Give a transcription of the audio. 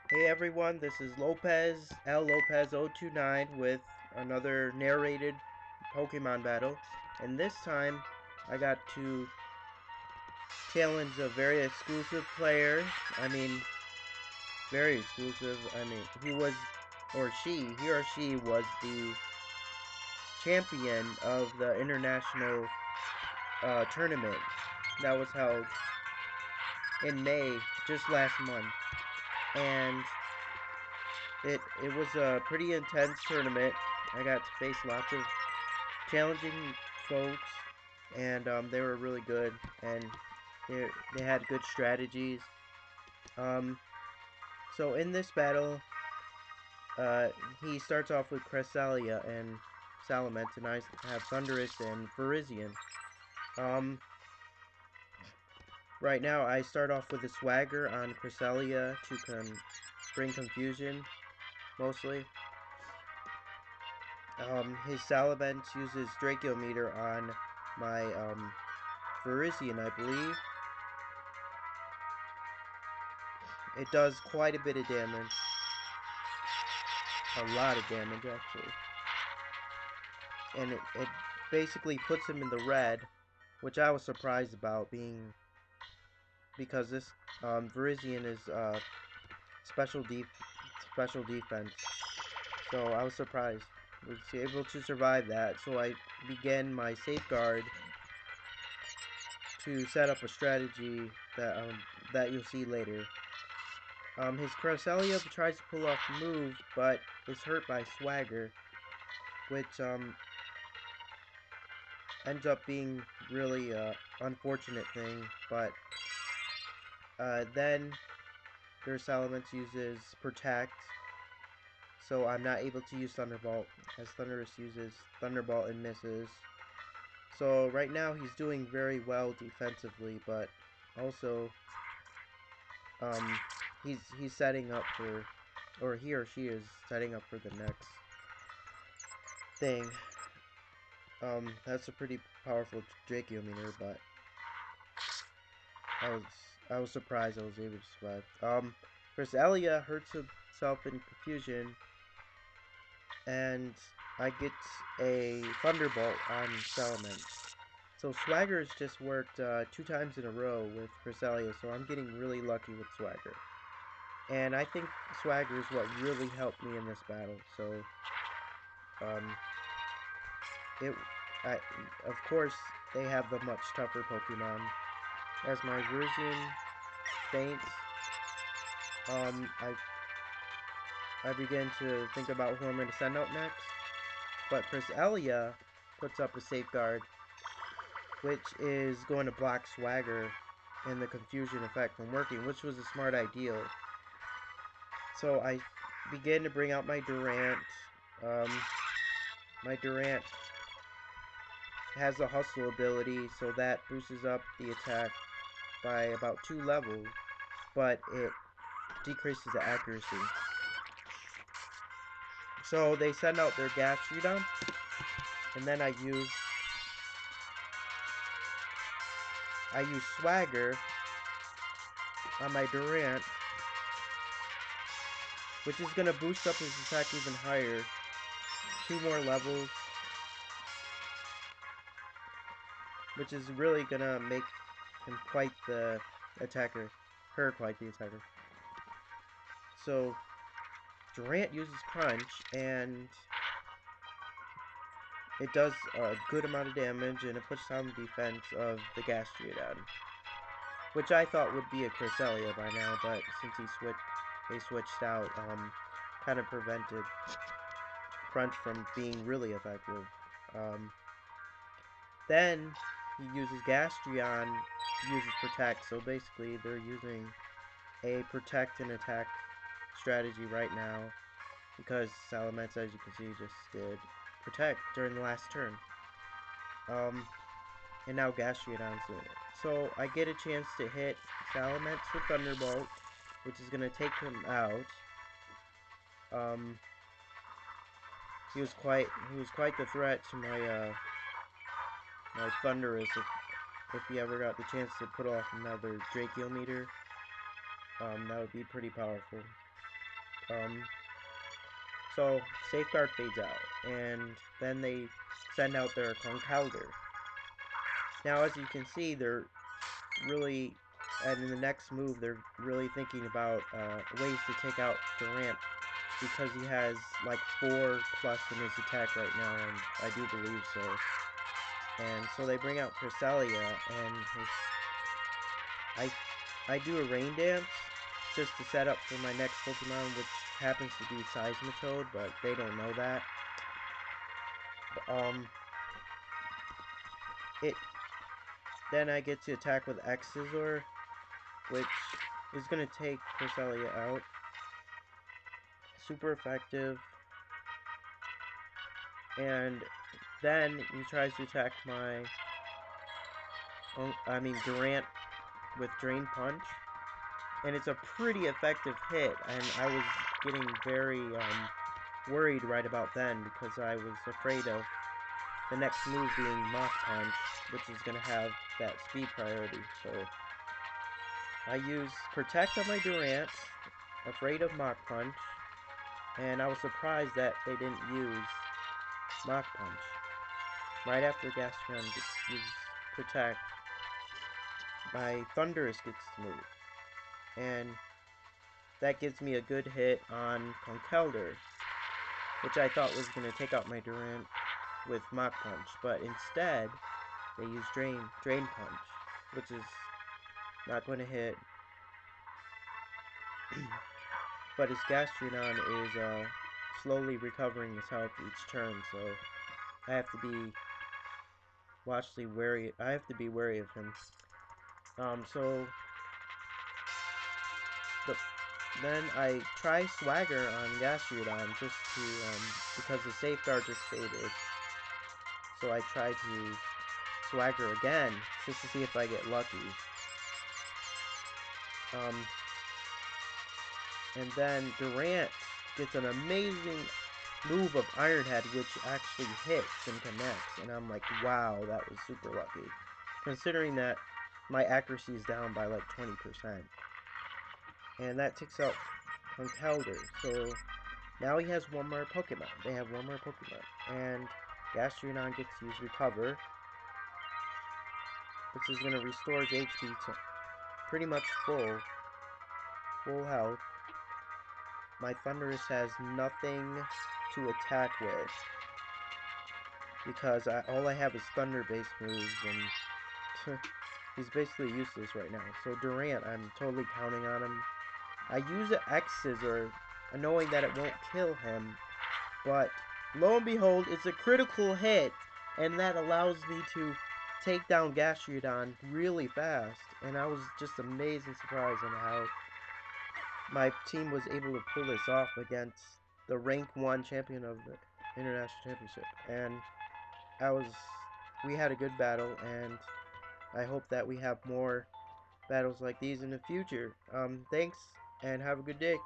Hey everyone, this is Lopez, L Lopez 029 with another narrated Pokemon battle. And this time, I got to challenge a very exclusive player. I mean, very exclusive. I mean, he or she was the champion of the international tournament that was held in May, just last month. And it was a pretty intense tournament. I got to face lots of challenging folks, and they were really good, and they had good strategies. Um, so in this battle, he starts off with Cresselia and Salamence, and I have Thundurus and Virizion. Um, right now, I start off with a Swagger on Cresselia to bring confusion, mostly. His Salamence uses Draciometer on my Virizion, I believe. It does quite a bit of damage. A lot of damage, actually. And it basically puts him in the red, which I was surprised about, because this Virizion is special special defense. So I was surprised. Was able to survive that, so I began my safeguard to set up a strategy that you'll see later. His Cresselia tries to pull off the move, but is hurt by Swagger, which ends up being really unfortunate thing. But then their Salamence uses Protect, so I'm not able to use Thunderbolt, as Thundurus uses Thunderbolt and misses. So right now he's doing very well defensively, but also he's setting up for, or he or she is setting up for the next thing. That's a pretty powerful Draciometer, but I was surprised I was able to survive. Cresselia hurts himself in confusion, and I get a Thunderbolt on Salamence. So Swagger's just worked 2 times in a row with Cresselia, so I'm getting really lucky with Swagger. And I think Swagger is what really helped me in this battle. So, um, it, I, of course, they have the much tougher Pokemon. As my Virizion faints, I begin to think about who I'm going to send out next. But Cresselia puts up a safeguard, which is going to block Swagger and the confusion effect from working, which was a smart idea. So I begin to bring out my Durant. My Durant has a hustle ability, so that boosts up the attack by about 2 levels, but it decreases the accuracy. So they send out their Gastrodon, and then I use Swagger on my Durant, which is gonna boost up his attack even higher. 2 more levels, which is really gonna make him quite the attacker. Her quite the attacker. So Durant uses Crunch, and it does a good amount of damage, and it puts down the defense of the Gastrodon, which I thought would be a Cresselia by now, but since they switched out, kind of prevented Crunch from being really effective. Then he uses Gastrodon, uses Protect, so basically they're using a Protect and Attack strategy right now, because Salamence, as you can see, just did Protect during the last turn. And now Gastrodon's doing it. So I get a chance to hit Salamence with Thunderbolt, which is gonna take him out. He was quite the threat to my Thundurus if he ever got the chance to put off another Draciometer. That would be pretty powerful. So Safeguard fades out, and then they send out their Conkeldurr. Now, as you can see, they're really, and in the next move, they're really thinking about ways to take out Durant, because he has like 4+ in his attack right now, and I do believe so. And so they bring out Cresselia, and I do a rain dance just to set up for my next Pokemon, which happens to be Seismitoad, but they don't know that. Then I get to attack with Xscissor, which is gonna take Cresselia out. Super effective. And then he tries to attack my Durant with Drain Punch, and it's a pretty effective hit, and I was getting very worried right about then, because I was afraid of the next move being Mach Punch, which is going to have that speed priority. So I use Protect on my Durant, afraid of Mach Punch, and I was surprised that they didn't use Mach Punch. Right after Gastrodon uses Protect, my Thundurus gets to move, and that gives me a good hit on Conkeldurr, which I thought was going to take out my Durant with Mach Punch, but instead they use Drain Punch, which is not going to hit. But his Gastrodon is slowly recovering his health each turn, so I have to be wary. I have to be wary of him. Then I try Swagger on Gastrodon just to because the Safeguard just faded. So I try to Swagger again just to see if I get lucky. And then Durant gets an amazing move of Iron Head, which actually hits and connects, and I'm like, wow, that was super lucky, considering that my accuracy is down by like 20%. And that takes out Conkeldurr, so now he has one more Pokemon. They have one more Pokemon, and Gastrodon gets to use Recover, which is going to restore his HP to pretty much full health. My Thundurus has nothing to attack with, because all I have is Thunder-based moves, and he's basically useless right now. So Durant, I'm totally counting on him. I use an Xscissor, knowing that it won't kill him, but lo and behold, it's a critical hit, and that allows me to take down Gastrodon really fast, and I was just amazed and surprised on how my team was able to pull this off against the rank 1 champion of the International Championship. And we had a good battle, and I hope that we have more battles like these in the future. Thanks, and have a good day.